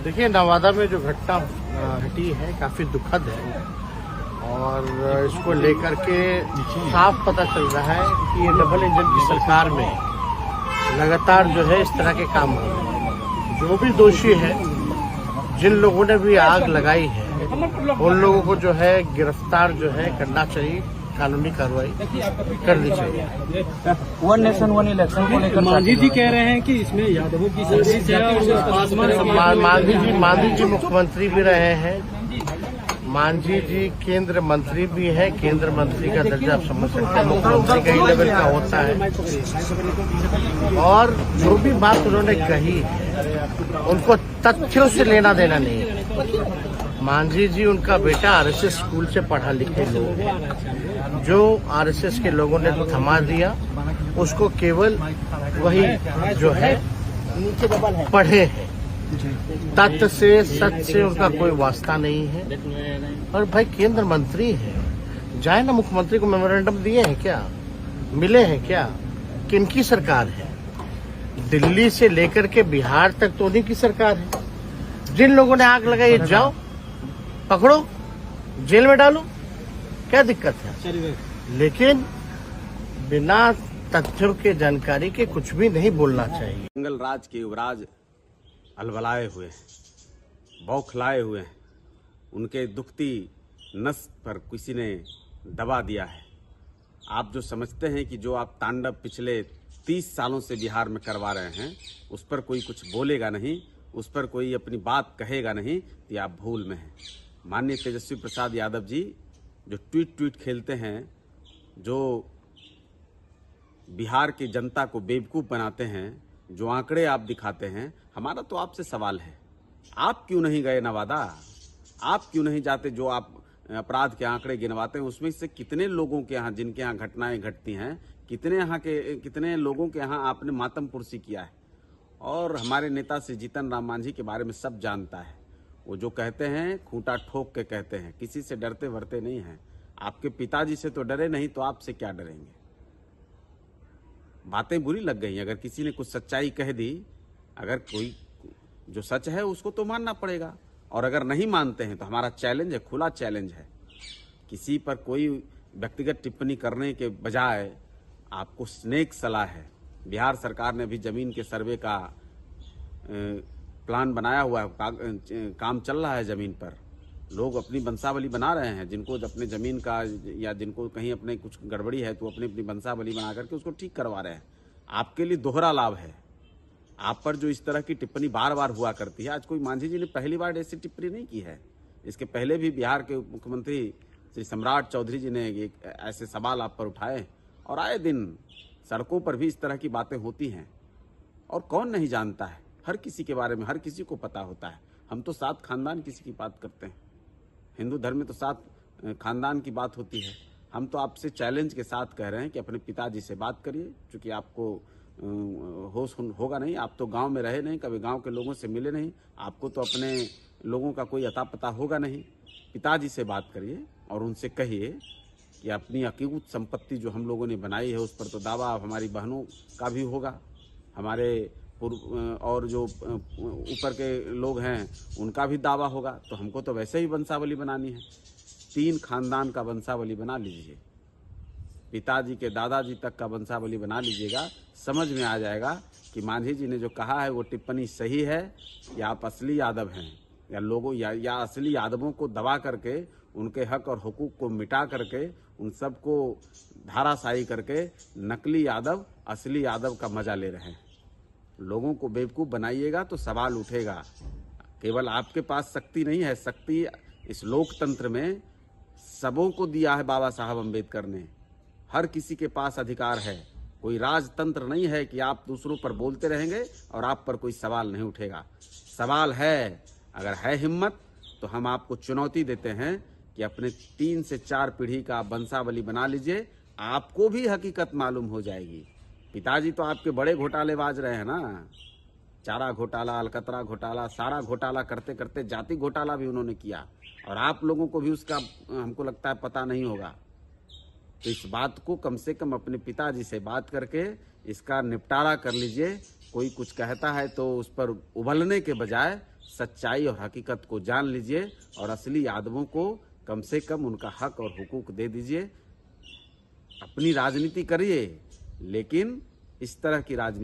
देखिए, नवादा में जो घटना घटी है काफी दुखद है और इसको लेकर के साफ पता चल रहा है कि ये डबल इंजन की सरकार में लगातार जो है इस तरह के काम हो रहे हैं। जो भी दोषी है, जिन लोगों ने भी आग लगाई है, उन लोगों को जो है गिरफ्तार जो है करना चाहिए, कानूनी कार्रवाई करनी चाहिए। वन नेशन वन इलेक्शन को लेकर मांझी जी कह रहे हैं कि इसमें यादवों की साजिश है और मांझी जी मुख्यमंत्री भी रहे हैं, मांझी जी केंद्र मंत्री भी हैं। केंद्र मंत्री का दर्जा आप समझ सकते हैं, मुख्यमंत्री का ही लेवल का होता है। और जो भी बात उन्होंने कही उनको तथ्यों से लेना देना नहीं है। मांझी जी, उनका बेटा आरएसएस स्कूल से पढ़ा लिखे लोग हैं। जो आरएसएस के लोगों ने थमा दिया, उसको केवल वही जो है पढ़े हैं। तथ्य से, सच से उनका कोई वास्ता नहीं है। और भाई केंद्र मंत्री है, जाए ना, मुख्यमंत्री को मेमोरेंडम दिए हैं क्या, मिले हैं क्या? किनकी सरकार है? दिल्ली से लेकर के बिहार तक तो उन्हीं की सरकार है। जिन लोगों ने आग लगाई, जाओ पकड़ो, जेल में डालो, क्या दिक्कत है? लेकिन बिना तथ्यों के, जानकारी के कुछ भी नहीं बोलना चाहिए। जंगल राज के युवराज अलबलाए हुए, बौखलाए हुए हैं। उनके दुखती नस पर किसी ने दबा दिया है। आप जो समझते हैं कि जो आप तांडव पिछले 30 सालों से बिहार में करवा रहे हैं, उस पर कोई कुछ बोलेगा नहीं, उस पर कोई अपनी बात कहेगा नहीं, तो आप भूल में हैं। माननीय तेजस्वी प्रसाद यादव जी जो ट्वीट खेलते हैं, जो बिहार की जनता को बेवकूफ़ बनाते हैं, जो आंकड़े आप दिखाते हैं, हमारा तो आपसे सवाल है, आप क्यों नहीं गए नवादा? आप क्यों नहीं जाते? जो आप अपराध के आंकड़े गिनवाते हैं, उसमें से कितने लोगों के यहाँ, जिनके यहाँ घटनाएं घटती हैं, कितने लोगों के यहाँ आपने मातम पुरसी किया है? और हमारे नेता श्री जीतन राम मांझी के बारे में सब जानता है। वो जो कहते हैं, खूंटा ठोक के कहते हैं, किसी से डरते वरते नहीं हैं। आपके पिताजी से तो डरे नहीं, तो आपसे क्या डरेंगे? बातें बुरी लग गई। अगर किसी ने कुछ सच्चाई कह दी, अगर कोई जो सच है उसको तो मानना पड़ेगा, और अगर नहीं मानते हैं तो हमारा चैलेंज है, खुला चैलेंज है। किसी पर कोई व्यक्तिगत टिप्पणी करने के बजाय आपको नेक सलाह है। बिहार सरकार ने भी जमीन के सर्वे का प्लान बनाया हुआ है, काम चल रहा है जमीन पर। लोग अपनी वंशावली बना रहे हैं, जिनको अपने जमीन का या जिनको कहीं अपने कुछ गड़बड़ी है तो अपनी वंशावली बना करके उसको ठीक करवा रहे हैं। आपके लिए दोहरा लाभ है। आप पर जो इस तरह की टिप्पणी बार बार हुआ करती है, आज कोई मांझी जी ने पहली बार ऐसी टिप्पणी नहीं की है। इसके पहले भी बिहार के उप मुख्यमंत्री श्री सम्राट चौधरी जी ने एक ऐसे सवाल आप पर उठाए, और आए दिन सड़कों पर भी इस तरह की बातें होती हैं। और कौन नहीं जानता है? हर किसी के बारे में हर किसी को पता होता है। हम तो 7 खानदान किसी की बात करते हैं। हिंदू धर्म में तो 7 खानदान की बात होती है। हम तो आपसे चैलेंज के साथ कह रहे हैं कि अपने पिताजी से बात करिए, क्योंकि आपको होश होगा नहीं। आप तो गांव में रहे नहीं, कभी गांव के लोगों से मिले नहीं, आपको तो अपने लोगों का कोई अता पता होगा नहीं। पिताजी से बात करिए और उनसे कहिए कि अपनी अकीमत संपत्ति जो हम लोगों ने बनाई है, उस पर तो दावा हमारी बहनों का भी होगा, हमारे और जो ऊपर के लोग हैं उनका भी दावा होगा। तो हमको तो वैसे ही वंशावली बनानी है। 3 खानदान का वंशावली बना लीजिए, पिताजी के दादाजी तक का वंशावली बना लीजिएगा। समझ में आ जाएगा कि मांझी जी ने जो कहा है वो टिप्पणी सही है, या आप असली यादव हैं, या लोगों या असली यादवों को दबा करके, उनके हक और हुकूक को मिटा करके, उन सबको धाराशाही करके नकली यादव असली यादव का मजा ले रहे हैं। लोगों को बेवकूफ़ बनाइएगा तो सवाल उठेगा। केवल आपके पास शक्ति नहीं है, शक्ति इस लोकतंत्र में सबों को दिया है बाबा साहब अम्बेडकर ने। हर किसी के पास अधिकार है। कोई राजतंत्र नहीं है कि आप दूसरों पर बोलते रहेंगे और आप पर कोई सवाल नहीं उठेगा। सवाल है, अगर है हिम्मत तो हम आपको चुनौती देते हैं कि अपने 3 से 4 पीढ़ी का वंशावली बना लीजिए, आपको भी हकीकत मालूम हो जाएगी। पिताजी तो आपके बड़े घोटालेबाज रहे हैं ना, चारा घोटाला, अलकतरा घोटाला, सारा घोटाला करते करते जाति घोटाला भी उन्होंने किया, और आप लोगों को भी उसका हमको लगता है पता नहीं होगा। तो इस बात को कम से कम अपने पिताजी से बात करके इसका निपटारा कर लीजिए। कोई कुछ कहता है तो उस पर उबलने के बजाय सच्चाई और हकीकत को जान लीजिए और असली यादवों को कम से कम उनका हक और हुकूक दे दीजिए। अपनी राजनीति करिए, लेकिन इस तरह की राजनीति